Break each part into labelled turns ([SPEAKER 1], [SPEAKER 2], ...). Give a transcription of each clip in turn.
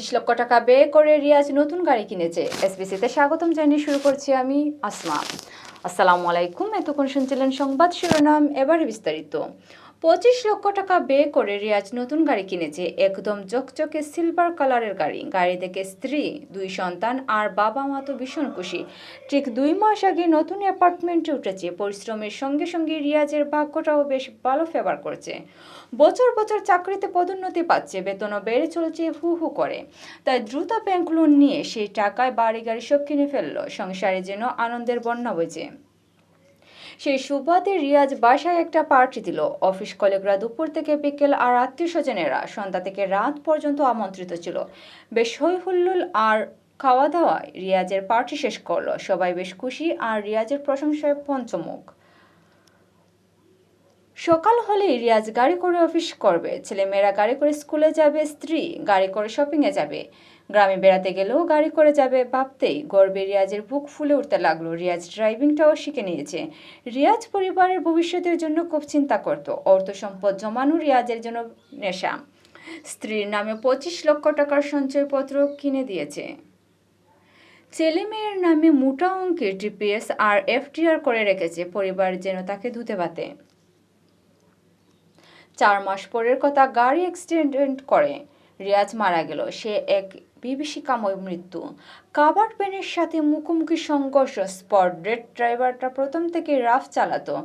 [SPEAKER 1] 25 লক্ষ টাকা ব্যয় করে রিয়াজ নতুন গাড়ি কিনেছে। এসবিসিতে স্বাগতম জানিয়ে শুরু করছি আমি আসমা। আসসালামু আলাইকুম। এতক্ষণ শুনছিলেন সংবাদ শিরোনাম, এবারে বিস্তারিত। 25 লক্ষ টাকা ব্যয় করে রিয়াজ নতুন গাড়ি কিনেছে। একদম চকচকে সিলভার কালারের গাড়ি। গাড়ি দেখে স্ত্রী, 2 সন্তান আর বাবা মা তো ভীষণ খুশি। ঠিক 2 মাস আগে নতুন অ্যাপার্টমেন্টে উঠেছে। পরিশ্রমের সঙ্গে সঙ্গে রিয়াজের ভাগ্যটাও বেশ ভালো ফেভার করছে। বছর বছর চাকরিতে পদোন্নতি পাচ্ছে, বেতনও বেড়ে চলছে হু হু করে। তাই দ্রুত ব্যাংক লোন নিয়ে সেই টাকায় বাড়ি গাড়ি সব কিনে ফেললো। সংসারে যেন আনন্দের বন্যা বইছে। সেই সুবাদে রিয়াজ বাসায় একটা পার্টি দিল। অফিস কলিগরা দুপুর থেকে বিকেল আর আত্মীয় স্বজনেরা সন্ধ্যা থেকে রাত পর্যন্ত আমন্ত্রিত ছিল। বেশ হই হুল্লোড় আর খাওয়া দাওয়ায় রিয়াজের পার্টি শেষ করলো। সবাই বেশ খুশি আর রিয়াজের প্রশংসায় পঞ্চমুখ। সকাল হলেই রিয়াজ গাড়ি করে অফিস করবে, ছেলেমেয়েরা গাড়ি করে স্কুলে যাবে, স্ত্রী গাড়ি করে শপিংয়ে যাবে, গ্রামে বেড়াতে গেলেও গাড়ি করে যাবে। ভাবতেই গর্বে রিয়াজের বুক ফুলে উঠতে লাগলো। রিয়াজ ড্রাইভিংটাও শিখে নিয়েছে। রিয়াজ পরিবারের ভবিষ্যতের জন্য খুব চিন্তা করত। অর্থ সম্পদ জমানো রিয়াজের জন্য নেশা। স্ত্রীর নামে 25 লক্ষ টাকার সঞ্চয়পত্র কিনে দিয়েছে। ছেলে মেয়ের নামে মোটা অঙ্কের টিপিএস আর এফডিআর করে রেখেছে। পরিবার যেন তাকে ধুতে বাতে। 4 মাস পরের কথা, গাড়ি অ্যাক্সিডেন্ট করে রিয়াজ মারা গেল। সে এক বিভীষিকাময় মৃত্যু। কাভার্ড ভ্যানের সাথে মুখোমুখি সংঘর্ষ। Spot dead. ড্রাইভারটা প্রথম থেকে রাফ চালাতো।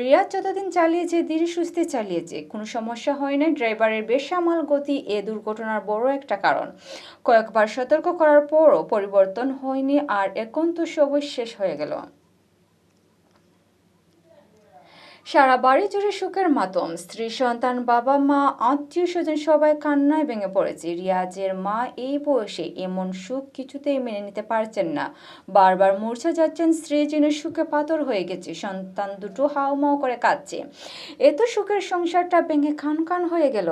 [SPEAKER 1] রিয়াজ যতদিন চালিয়েছে ধীরে সুস্থে চালিয়েছে, কোনো সমস্যা হয় না। ড্রাইভারের বেসামাল গতি এ দুর্ঘটনার বড় একটা কারণ। কয়েকবার সতর্ক করার পরও পরিবর্তন হয়নি, আর এখন তো সবই শেষ হয়ে গেল। সারা বাড়ি জুড়ে সুখের মাতম। স্ত্রী, সন্তান, বাবা মা, আত্মীয় স্বজন সবাই কান্নায় ভেঙে পড়েছে। রিয়াজের মা এই বয়সে এমন সুখ কিছুতেই মেনে নিতে পারছেন না। বারবার মূর্ছা যাচ্ছেন। স্ত্রী যেন সুখে পাথর হয়ে গেছে। সন্তান দুটো হাউমাউ করে কাঁদছে। এত সুখের সংসারটা ভেঙে খান খান হয়ে গেল।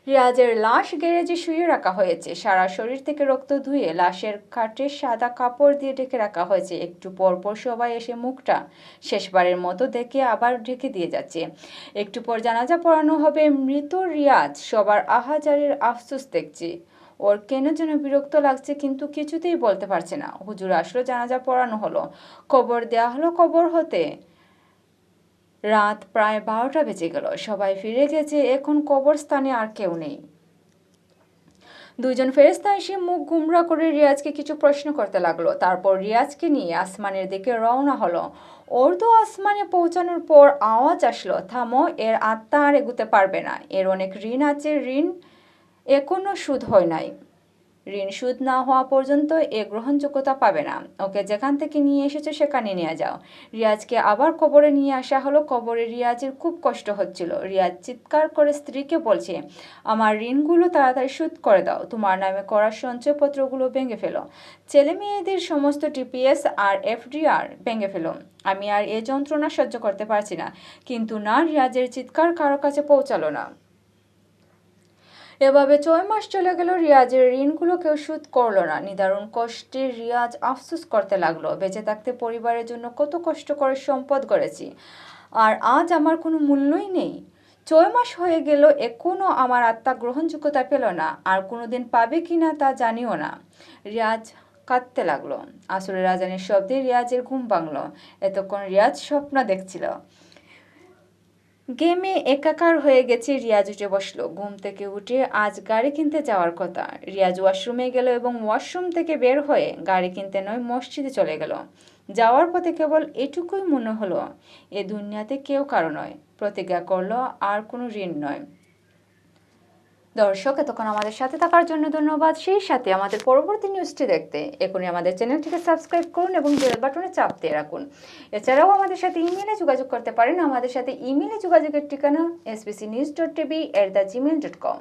[SPEAKER 1] রিয়াজের লাশ গ্যারেজে শুয়ে রাখা হয়েছে। সারা শরীর থেকে রক্ত ধুয়ে লাশের খাটে সাদা কাপড় দিয়ে ঢেকে রাখা হয়েছে। একটু পরপর সবাই এসে মুখটা শেষবারের মতো দেখে আবার ঢেকে দিয়ে যাচ্ছে। একটু পর জানাজা পড়ানো হবে। মৃত রিয়াজ সবার আহাজারির আফসোস দেখছে। ওর কেন যেন বিরক্ত লাগছে, কিন্তু কিছুতেই বলতে পারছে না। হুজুর আসলো, জানাজা পড়ানো হলো, কবর দেয়া হলো। কবর হতে রাত প্রায় 12টা বেজে গেল। সবাই ফিরে গেছে। এখন কবরস্থানে আর কেউ নেই। 2 জন ফেরেশতা এসে মুখ গুমরা করে রিয়াজকে কিছু প্রশ্ন করতে লাগলো। তারপর রিয়াজকে নিয়ে আসমানের দিকে রওনা হলো। উর্দু আসমানে পৌঁছানোর পর আওয়াজ আসলো, থামো, এর আত্মা আর এগুতে পারবে না। এর অনেক ঋণ আছে। ঋণ এখনো শোধ হয় নাই। ঋণ শোধ না হওয়া পর্যন্ত এ গ্রহণযোগ্যতা পাবে না। ওকে যেখান থেকে নিয়ে এসেছো সেখানে নিয়ে যাও। রিয়াজকে আবার কবরে নিয়ে আসা হলো। কবরে রিয়াজের খুব কষ্ট হচ্ছিল। রিয়াজ চিৎকার করে স্ত্রীকে বলছে, আমার ঋণগুলো তাড়াতাড়ি শোধ করে দাও। তোমার নামে করা সঞ্চয়পত্রগুলো ভেঙে ফেলো। ছেলে মেয়েদের সমস্ত টিপিএস আর এফডিআর ভেঙে ফেলো। আমি আর এ যন্ত্রণা সহ্য করতে পারছি না। কিন্তু না, রিয়াজের চিৎকার কারো কাছে পৌঁছালো না। এভাবে 6 মাস চলে গেল। রিয়াজের ঋণগুলো কেউ শোধ করলো না। নিদারুণ কষ্টে রিয়াজ আফসোস করতে লাগলো। বেঁচে থাকতে পরিবারের জন্য কত কষ্ট করে সম্পদ গড়েছি, আর আজ আমার কোনো মূল্যই নেই। 6 মাস হয়ে গেল, এখনও আমার আত্মা গ্রহণযোগ্যতা পেল না। আর কোনোদিন পাবে কি না তা জানিও না। রিয়াজ কাঁদতে লাগলো। আসরের আজানের শব্দে রিয়াজের ঘুম ভাঙল। এতক্ষণ রিয়াজ স্বপ্ন দেখছিল। গেমে একাকার হয়ে গেছে। রিয়াজ উঠে বসলো। ঘুম থেকে উঠে আজ গাড়ি কিনতে যাওয়ার কথা। রিয়াজ ওয়াশরুমে গেল এবং ওয়াশরুম থেকে বের হয়ে গাড়ি কিনতে নয়, মসজিদে চলে গেল। যাওয়ার পথে কেবল এটুকুই মনে হলো, এ দুনিয়াতে কেউ কারো নয়। প্রতিজ্ঞা করলো, আর কোনো ঋণ নয়। দর্শক, এতক্ষণ আমাদের সাথে থাকার জন্য ধন্যবাদ। সেই সাথে আমাদের পরবর্তী নিউজটি দেখতে এখনই আমাদের চ্যানেলটিকে সাবস্ক্রাইব করুন এবং বেল বাটনে চাপ দিয়ে রাখুন। এছাড়াও আমাদের সাথে ইমেলে যোগাযোগ করতে পারেন। আমাদের সাথে ইমেলে যোগাযোগের ঠিকানা sbcnews.tv@gmail.com।